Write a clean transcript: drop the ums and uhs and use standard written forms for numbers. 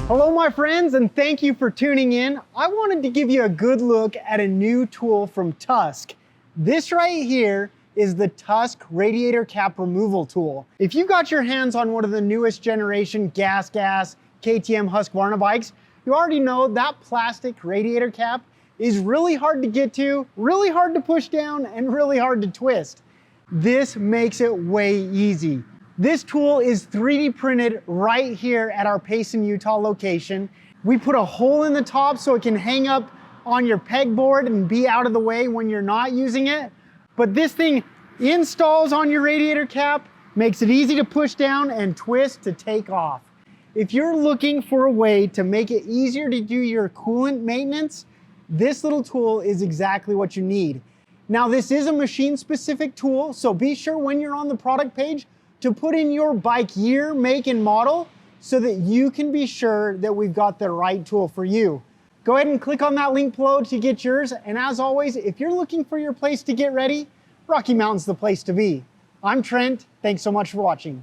Hello my friends, and thank you for tuning in. I wanted to give you a good look at a new tool from Tusk. This right here is the Tusk Radiator Cap Removal Tool. If you got your hands on one of the newest generation gas KTM Husqvarna bikes, you already know that plastic radiator cap is really hard to get to, really hard to push down, and really hard to twist. This makes it way easy. This tool is 3D printed right here at our Payson, Utah location. We put a hole in the top so it can hang up on your pegboard and be out of the way when you're not using it. But this thing installs on your radiator cap, makes it easy to push down and twist to take off. If you're looking for a way to make it easier to do your coolant maintenance, this little tool is exactly what you need. Now this is a machine specific tool, so be sure when you're on the product page to put in your bike year, make, and model so that you can be sure that we've got the right tool for you. Go ahead and click on that link below to get yours. And as always, if you're looking for your place to get ready, Rocky Mountain's the place to be. I'm Trent. Thanks so much for watching.